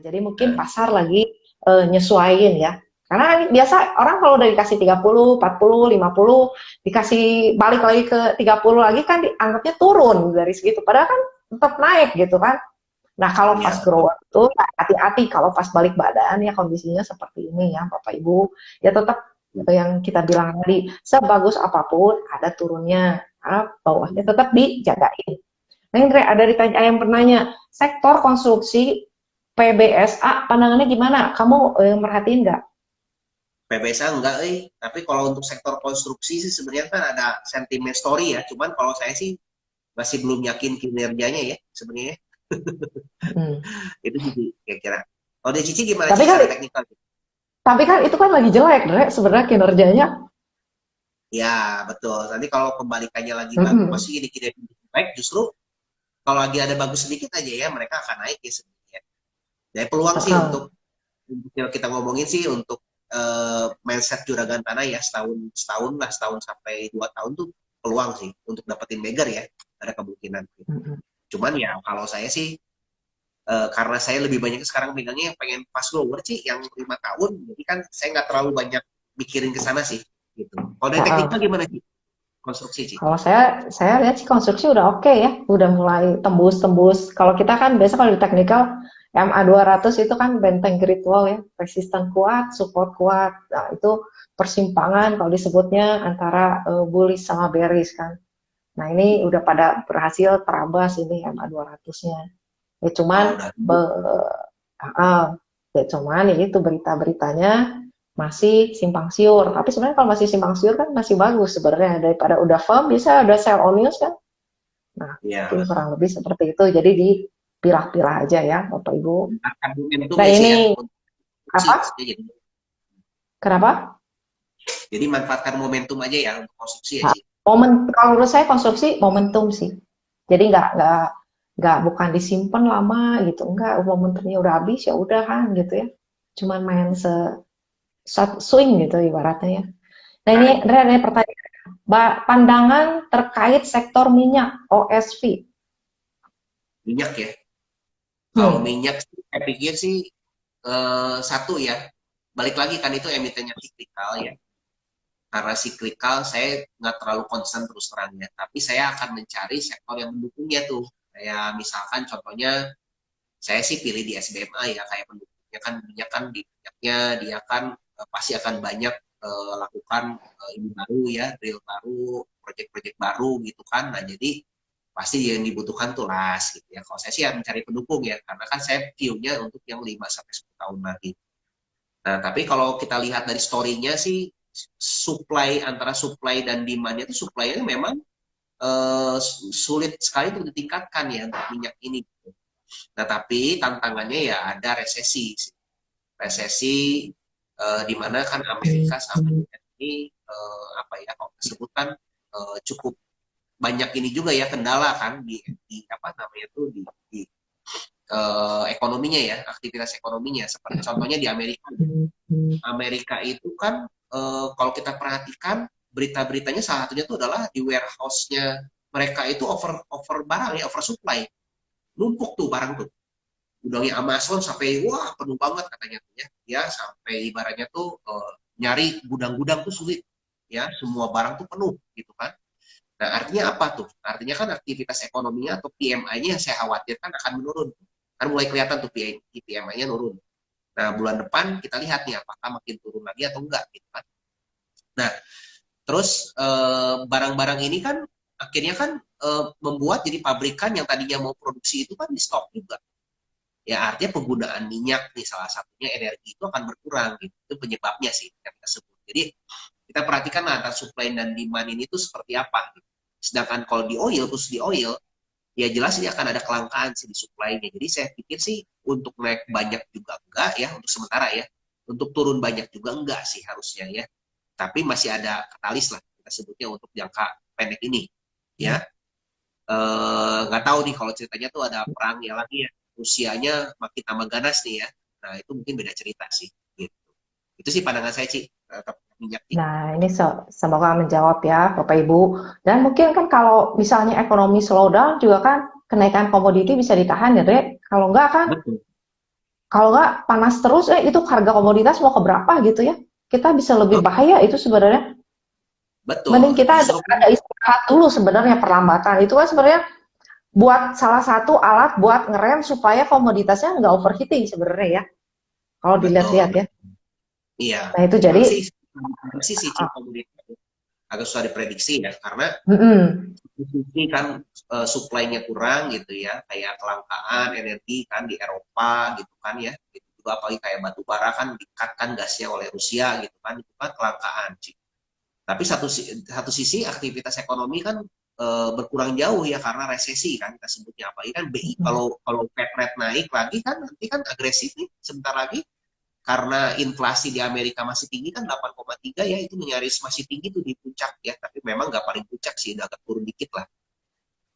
Jadi mungkin pasar lagi nyesuaiin ya. Karena biasa orang kalau udah dikasih 30, 40, 50, dikasih balik lagi ke 30 lagi kan dianggapnya turun dari segitu. Padahal kan tetap naik gitu kan. Nah kalau pas Iya, betul. grower tuh hati-hati kalau pas balik badan ya kondisinya seperti ini ya Bapak Ibu. Ya tetap yang kita bilang tadi, sebagus apapun ada turunnya. Karena bawahnya tetap dijagain. Nah, Indra, ada yang penanya, sektor konstruksi PBSA pandangannya gimana? Kamu merhatiin nggak? PBSA enggak, tapi kalau untuk sektor konstruksi sih sebenarnya kan ada sentimen story ya. Cuman kalau saya sih masih belum yakin kinerjanya ya sebenarnya. Hmm. Itu sih kira-kira. Kalau dari Cici gimana Tapi Cici kan, secara teknikal? tapi kan itu kan lagi jelek, Dre, sebenarnya kinerjanya. Ya, betul. Nanti kalau kembalikannya lagi bagus, Mm-mm. masih dikit baik, justru kalau lagi ada bagus sedikit aja ya, mereka akan naik ya sebenarnya. Jadi peluang sih Uh-uh. untuk yang kita ngomongin sih untuk mindset juragan tanah ya setahun setahun lah setahun sampai 2 tahun tuh peluang sih untuk dapetin Megger ya ada kemungkinan. Mm-mm. Cuman ya kalau saya sih karena saya lebih banyak sekarang pegangnya yang pengen fast grower sih yang 5 tahun, jadi kan saya nggak terlalu banyak mikirin ke sana sih gitu. Kalau dari tekniknya Uh-uh. gimana sih konstruksi sih? Kalau saya lihat sih konstruksi udah oke ya, udah mulai tembus-tembus. Kalau kita kan biasa kalau di teknikal MA200 itu kan benteng grid wall ya, resisten kuat, support kuat. Nah, itu persimpangan kalau disebutnya antara bullish sama bearish kan. Nah, ini udah pada berhasil terabas ini MA200-nya. Ya Oh cuman udah. ya cuman ya itu berita-beritanya masih simpang siur. Tapi sebenarnya kalau masih simpang siur kan masih bagus sebenarnya daripada udah firm bisa udah sell on news kan. Nah, Ya mungkin betul. kurang lebih seperti itu. Jadi dipilah-pilah aja ya, Bapak Ibu. Akan momentum Nah, ya sih ya ini untuk konstruksi apa? maksudnya Kenapa? jadi manfaatkan momentum aja ya untuk konstruksi ya Nah, sih. kalau menurut saya konstruksi momentum sih. Jadi nggak bukan disimpan lama gitu. Enggak, momentumnya udah habis ya udah kan gitu ya. Cuman main swing gitu ibaratnya ya. Nah ini Nah, Andre ada pertanyaan. Pandangan terkait sektor minyak OSV. minyak ya. Kalau Hmm. minyak sih, saya pikir sih satu ya, balik lagi kan itu emitennya siklikal ya. Karena siklikal saya nggak terlalu concern terus terangnya, tapi saya akan mencari sektor yang mendukungnya tuh. Kayak misalkan contohnya saya sih pilih di SBMA ya kayak pendukungnya kan minyak kan di minyaknya dia kan pasti akan banyak lakukan ini baru ya, drill baru, proyek-proyek baru gitu kan. Nah, jadi pasti yang dibutuhkan tuh las gitu ya. Kalau saya sih ya mencari pendukung ya, karena kan saya view-nya untuk yang 5 sampai 10 tahun lagi. Nah, tapi kalau kita lihat dari story-nya sih antara supply dan demand-nya itu supply-nya memang sulit sekali untuk ditingkatkan ya untuk minyak ini. Nah, tapi tantangannya ya ada resesi. Resesi di mana kan Amerika sama ini apa ya kalau disebutkan cukup banyak ini juga ya kendala kan di apa namanya tuh di ekonominya ya, aktivitas ekonominya. Seperti contohnya di Amerika. Amerika itu kan kalau kita perhatikan berita-beritanya salah satunya itu adalah di warehouse-nya mereka itu over barang ya, over supply. Numpuk tuh barang tuh. Gudangnya Amazon sampai wah penuh banget katanya tuh ya. Ya sampai ibaratnya tuh nyari gudang-gudang tuh sulit. Ya, semua barang tuh penuh gitu kan. Nah, artinya apa tuh? Artinya kan aktivitas ekonominya atau PMI-nya yang saya khawatirkan akan menurun. Kan mulai kelihatan tuh PMI-nya nurun. Nah, bulan depan kita lihat nih apakah makin turun lagi atau enggak gitu kan. Nah, terus barang-barang ini kan akhirnya kan membuat jadi pabrikan yang tadinya mau produksi itu kan di stop juga. Ya artinya penggunaan minyak nih salah satunya energi itu akan berkurang gitu. Itu penyebabnya sih yang kita sebut. Jadi kita perhatikan antara supply dan demand ini tuh seperti apa. Gitu. Sedangkan kalau di oil, khusus di oil, ya jelas ini akan ada kelangkaan sih di supply-nya. Jadi saya pikir sih untuk naik banyak juga enggak ya untuk sementara ya. Untuk turun banyak juga enggak sih harusnya ya. Tapi masih ada katalis lah kita sebutnya untuk jangka pendek ini ya. Nggak tahu nih kalau ceritanya tuh ada perangnya lagi ya. Rusianya makin tambah ganas nih ya. Nah itu mungkin beda cerita sih. Gitu. Itu sih pandangan saya sih terhadap minyak nih. Nah, ini semoga menjawab ya, Bapak Ibu. Dan mungkin kan kalau misalnya ekonomi slowdown juga kan kenaikan komoditi bisa ditahan ya, Dek. Kalau enggak kan Betul. Kalau nggak panas terus, itu harga komoditas mau ke berapa gitu ya. Kita bisa lebih Betul, bahaya itu sebenarnya. Mending betul. kita Justru ada istirahat dulu sebenarnya perlambatan. Itu kan sebenarnya buat salah satu alat buat ngerem supaya komoditasnya nggak overheating sebenarnya ya. Kalau betul, dilihat-lihat ya. betul. Iya, Nah itu memang jadi, sih sih komoditas agak susah diprediksi ya, karena di sisi kan supply-nya kurang gitu ya, kayak kelangkaan energi kan di Eropa gitu kan ya, gitu juga apalagi kayak batu bara kan di-cut kan gasnya oleh Rusia gitu kan, itu kan kelangkaan sih. Tapi satu sisi aktivitas ekonomi kan berkurang jauh ya karena resesi kan kita sebutnya, apalagi kan BI kalau kalau Fed rate naik lagi kan nanti kan agresif nih sebentar lagi, karena inflasi di Amerika masih tinggi kan 8,3 ya, itu nyaris masih tinggi tuh di puncak ya, tapi memang nggak paling puncak sih, udah agak turun dikit lah.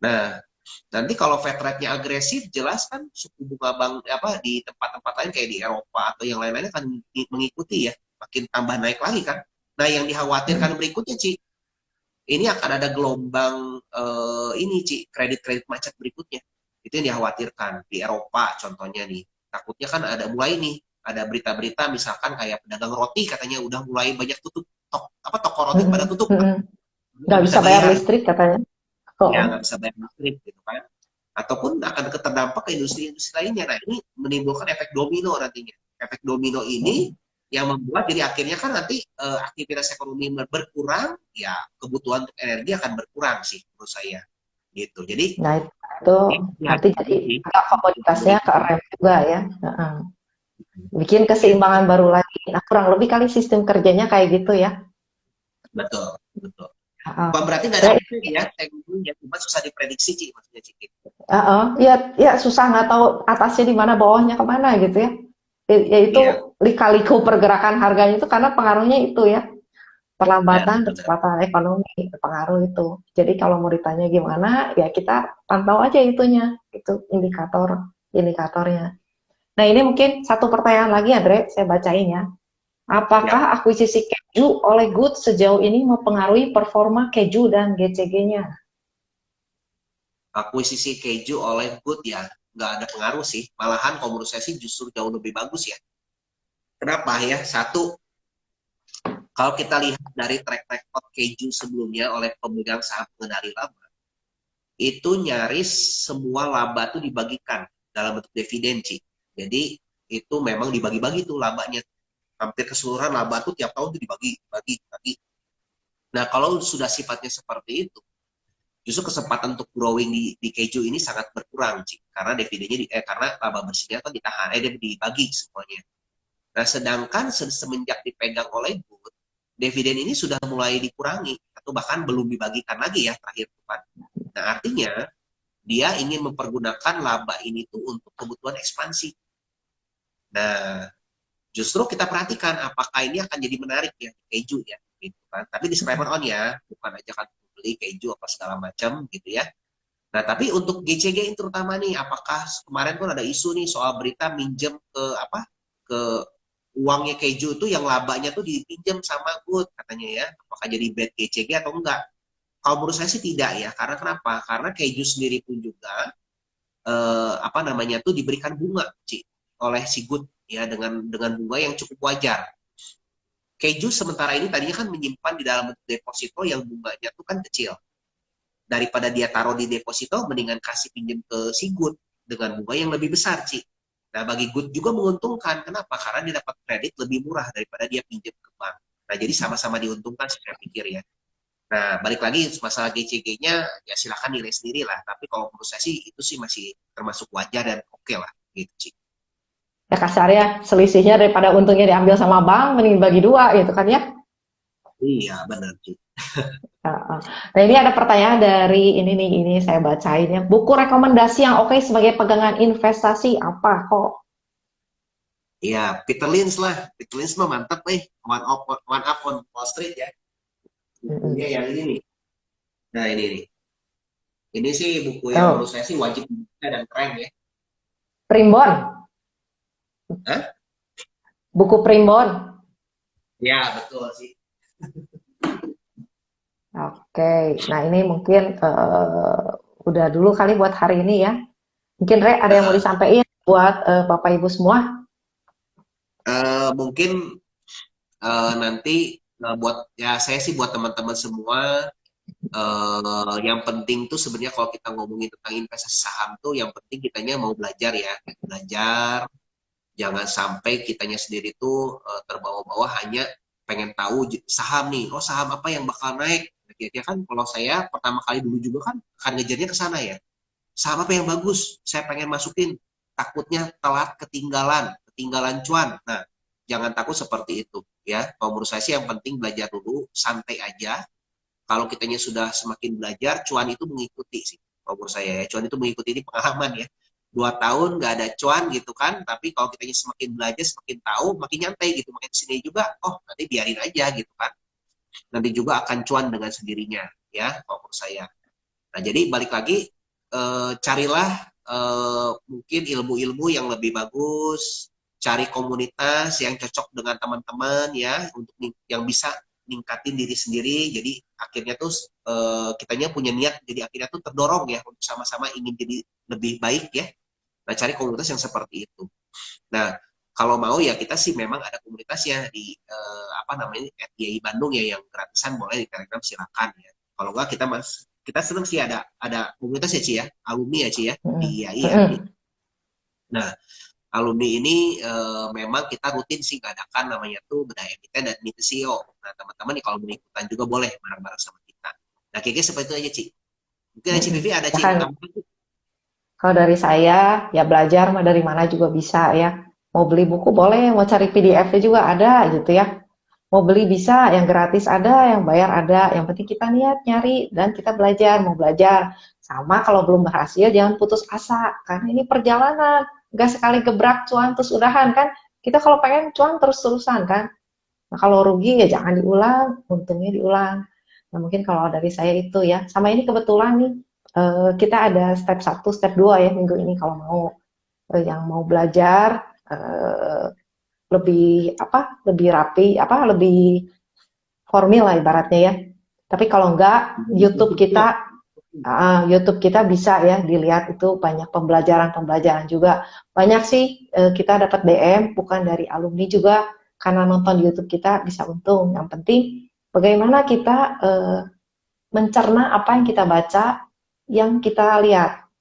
Nah, nanti kalau Fed rate-nya agresif, jelas kan suku bunga bank apa di tempat-tempat lain kayak di Eropa atau yang lain-lain akan mengikuti ya, makin tambah naik lagi kan. Nah, yang dikhawatirkan berikutnya, Ci, ini akan ada gelombang ini, Ci, kredit-kredit macet berikutnya. Itu yang dikhawatirkan di Eropa contohnya nih. Takutnya kan ada mulai nih, ada berita-berita misalkan kayak pedagang roti katanya udah mulai banyak tutup, toko roti pada tutup, nggak nggak bisa bisa bayar bayar, listrik katanya. ya Oh, nggak bisa bayar listrik gitu kan, ataupun akan terdampak ke industri-industri lainnya. Nah, ini menimbulkan efek domino nantinya. Efek domino ini oh. yang membuat jadi akhirnya kan nanti aktivitas ekonomi berkurang, ya kebutuhan untuk energi akan berkurang sih menurut saya gitu. Jadi Nah itu ya, nanti jadi sih agak komoditasnya ke rem juga ya. Bikin gitu. keseimbangan baru lagi. Nah kurang lebih kali sistem kerjanya kayak gitu ya. Betul, betul. Heeh. Bukan berarti nggak ada Saya, hasil ya teknologinya, cuma susah diprediksi sih maksudnya sih. ya, ya susah nggak tahu atasnya di mana, bawahnya kemana gitu ya. Yaitu Iya, lika-liku pergerakan harganya itu karena pengaruhnya itu ya. benar, Perlambatan, benar. kecepatan ekonomi, pengaruh itu. Jadi kalau mau ditanya gimana, ya kita pantau aja itunya, itu indikatornya. Nah ini mungkin satu pertanyaan lagi Andre, saya bacain ya. Ya, Apakah akuisisi keju oleh Good sejauh ini mempengaruhi performa keju dan GCG-nya? akuisisi keju oleh Good ya nggak ada pengaruh sih. Malahan kalau menurut saya sih justru jauh lebih bagus ya. Kenapa ya? Satu, kalau kita lihat dari track record keju sebelumnya oleh pemegang saham pengendali laba, itu nyaris semua laba tuh dibagikan dalam bentuk dividen, Ci. Jadi itu memang dibagi-bagi tuh labanya. Hampir keseluruhan laba tuh tiap tahun tuh dibagi, bagi, bagi. Nah, kalau sudah sifatnya seperti itu, justru kesempatan untuk growing di keju ini sangat berkurang, Ci. Karena dividennya karena laba bersihnya kan ditahan, dia dibagi semuanya. Nah, sedangkan semenjak dipegang oleh Bud, dividen ini sudah mulai dikurangi atau bahkan belum dibagikan lagi ya terakhir Tuhan. Nah, artinya dia ingin mempergunakan laba ini tuh untuk kebutuhan ekspansi. Nah, justru kita perhatikan apakah ini akan jadi menarik ya keju ya, gitu kan. Tapi disclaimer on ya, bukan aja kan beli keju apa segala macam gitu ya. Nah, tapi untuk GCG ini terutama nih, apakah kemarin pun ada isu nih soal berita minjem ke apa ke uangnya keju itu yang labanya tuh dipinjam sama Good katanya ya. Apakah jadi bad GCG atau enggak? Kalau menurut saya sih tidak ya. Karena kenapa? Karena keju sendiri pun juga apa namanya tuh diberikan bunga Ci, oleh si Good ya dengan bunga yang cukup wajar. Keju sementara ini tadinya kan menyimpan di dalam deposito yang bunganya tuh kan kecil. Daripada dia taruh di deposito, mendingan kasih pinjam ke si Good dengan bunga yang lebih besar, Ci. Nah, bagi Good juga menguntungkan. Kenapa? Karena dia dapat kredit lebih murah daripada dia pinjam ke bank. Nah, jadi sama-sama diuntungkan, saya pikir ya. Nah, balik lagi masalah GCG-nya, ya silakan nilai sendiri lah. Tapi kalau menurut saya sih, itu sih masih termasuk wajar dan oke lah, gitu, Ci. Ya kasarnya selisihnya daripada untungnya diambil sama bank, mending bagi dua gitu kan ya. Iya, benar, Ci. Nah ini ada pertanyaan dari ini saya bacain ya. Buku rekomendasi yang oke sebagai pegangan investasi apa kok? Iya, Peter Lynch lah. Peter Lynch mah mantap nih. One Up on Wall Street ya. Bukunya yang ini nih. Nah, ini nih. Ini sih buku yang menurut Oh, saya sih wajib dibaca dan keren ya. Primbon, Hah? buku Primbon. Ya, betul sih. Oke, nah ini mungkin udah dulu kali buat hari ini ya. Mungkin Re ada yang mau Nah, disampaikan buat Bapak Ibu semua? Mungkin nanti buat ya saya sih buat teman-teman semua yang penting tuh sebenarnya kalau kita ngomongin tentang investasi saham tuh yang penting kitanya mau belajar ya, belajar. Jangan sampai kitanya sendiri tuh terbawa-bawa hanya pengen tahu saham nih, oh saham apa yang bakal naik. Nah, kira-kira kan kalau saya pertama kali dulu juga kan akan ngejarnya ke sana ya. Saham apa yang bagus? Saya pengen masukin. Takutnya telat ketinggalan cuan. Nah, jangan takut seperti itu ya. Kalau menurut saya sih yang penting belajar dulu, santai aja. Kalau kitanya sudah semakin belajar, cuan itu mengikuti sih. Kalau menurut saya ya, cuan itu mengikuti ini pengalaman ya. 2 tahun nggak ada cuan gitu kan, tapi kalau kitanya semakin belajar, semakin tahu, makin nyantai gitu. Makin sini juga, oh nanti biarin aja gitu kan. Nanti juga akan cuan dengan sendirinya ya, kalau menurut saya. Nah, jadi balik lagi, carilah mungkin ilmu-ilmu yang lebih bagus, cari komunitas yang cocok dengan teman-teman ya, untuk yang bisa ningkatin diri sendiri. Jadi akhirnya tuh kitanya punya niat, jadi akhirnya tuh terdorong ya untuk sama-sama ingin jadi lebih baik ya. Nah, cari komunitas yang seperti itu. Nah, kalau mau ya kita sih memang ada komunitasnya di apa namanya FGI Bandung ya yang gratisan, boleh di Telegram silakan ya. Kalau enggak kita senang sih ada komunitas ya Ci ya, alumni ya Ci ya di Mm-mm. IAI ya. Mm-mm. Nah, alumni ini memang kita rutin sih ngadakan namanya tuh Bedah Emiten dan Meet the CEO. Nah, teman-teman nih kalau mau ikutan juga boleh bareng-bareng sama kita. Nah, kayaknya seperti itu aja Ci. Mungkin Ci Mm-mm. Vivi ada Ya Ci kan, mau tambah? kalau dari saya, ya belajar mah dari mana juga bisa ya. Mau beli buku boleh, mau cari PDF-nya juga ada gitu ya. Mau beli bisa, yang gratis ada, yang bayar ada. Yang penting kita niat nyari dan kita belajar, mau belajar. Sama kalau belum berhasil jangan putus asa, karena ini perjalanan. Gak sekali gebrak cuan terus udahan kan. Kita kalau pengen cuan terus-terusan kan. Nah, kalau rugi ya jangan diulang, untungnya diulang. Nah, mungkin kalau dari saya itu ya. Sama ini kebetulan nih, kita ada step 1, step 2 ya minggu ini kalau mau yang mau belajar lebih apa? Lebih rapi, apa? Lebih formil lah ibaratnya ya. Tapi kalau enggak, YouTube kita bisa ya dilihat itu banyak pembelajaran-pembelajaran juga. Banyak sih kita dapat DM bukan dari alumni juga karena nonton di YouTube kita bisa untung. Yang penting bagaimana kita mencerna apa yang kita baca, yang kita lihat.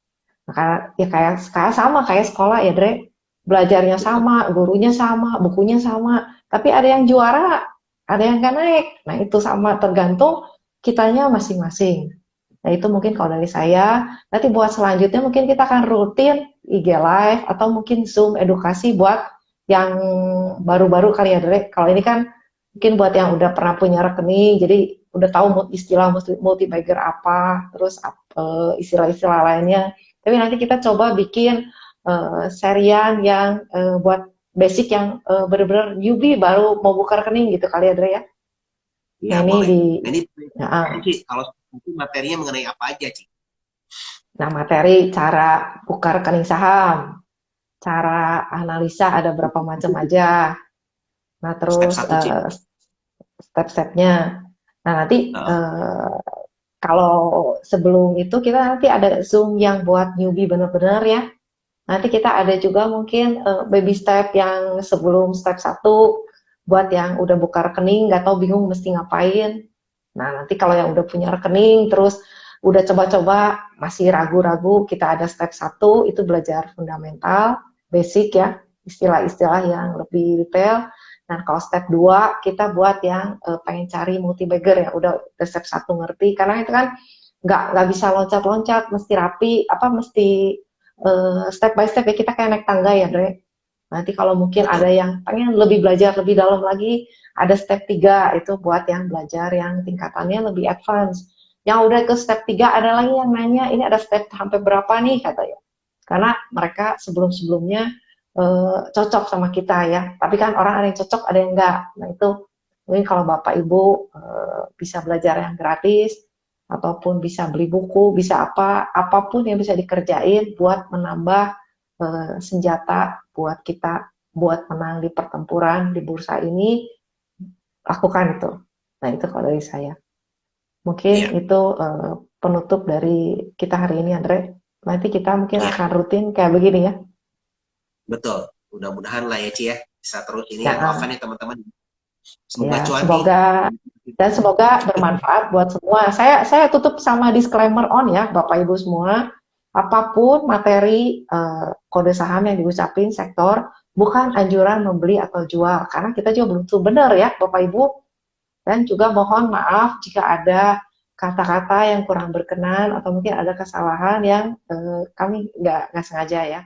Nah, ya kayak sama kayak sekolah ya, Dre. Belajarnya Betul. sama, gurunya sama, bukunya sama. Tapi ada yang juara, ada yang nggak naik. Nah, itu sama tergantung kitanya masing-masing. Nah, itu mungkin kalau dari saya. Nanti buat selanjutnya mungkin kita akan rutin IG Live atau mungkin Zoom edukasi buat yang baru-baru kali ya, Dre. Kalau ini kan mungkin buat yang udah pernah punya rekening, jadi udah tahu istilah multi-bagger apa, terus istilah-istilah lainnya. Tapi nanti kita coba bikin serian yang buat basic yang benar-benar newbie baru mau buka rekening gitu kali ya, Dre ya. Iya Nah, ini boleh. di Nah, ini nah, Ci, kalau itu materinya mengenai apa aja Ci? nah, materi cara buka rekening saham, cara analisa ada berapa macam aja. Nah, Step terus satu Ci. step-stepnya. Nah, nanti Heeh. kalau sebelum itu kita nanti ada Zoom yang buat newbie benar-benar ya. Nanti kita ada juga mungkin baby step yang sebelum step 1 buat yang udah buka rekening nggak tahu bingung mesti ngapain. Nah, nanti kalau yang udah punya rekening terus udah coba-coba masih ragu-ragu, kita ada step 1 itu belajar fundamental, basic ya, istilah-istilah yang lebih detail. Nah, kalau step 2 kita buat yang pengen cari multi bagger ya, udah step 1 ngerti karena itu kan nggak bisa loncat-loncat, mesti rapi, apa mesti step by step ya kita kayak naik tangga ya, Dre. Nanti kalau mungkin ada Betul. yang pengen lebih belajar lebih dalam lagi, ada step 3 itu buat yang belajar yang tingkatannya lebih advance. Yang udah ke step 3 ada lagi yang nanya, ini ada step sampai berapa nih katanya. Karena mereka sebelum-sebelumnya cocok sama kita ya. Tapi kan orang ada yang cocok, ada yang enggak. Nah itu mungkin kalau Bapak Ibu bisa belajar yang gratis, ataupun bisa beli buku, bisa apapun yang bisa dikerjain buat menambah senjata buat kita buat menang di pertempuran di bursa ini, lakukan itu. Nah itu kalau dari saya. Mungkin Iya, itu penutup dari kita hari ini, Andre. Nanti kita mungkin iya, akan rutin kayak begini ya. betul. Mudah-mudahan lah ya Ci ya. bisa terus ini ya, Ya, maafkan ya teman-teman. Semoga ya, cuan nih. semoga bermanfaat buat semua. Saya tutup sama disclaimer on ya, Bapak Ibu semua. Apapun materi kode saham yang diucapin sektor bukan anjuran membeli atau jual karena kita juga belum tentu benar ya, Bapak Ibu. Dan juga mohon maaf jika ada kata-kata yang kurang berkenan atau mungkin ada kesalahan yang kami nggak sengaja ya.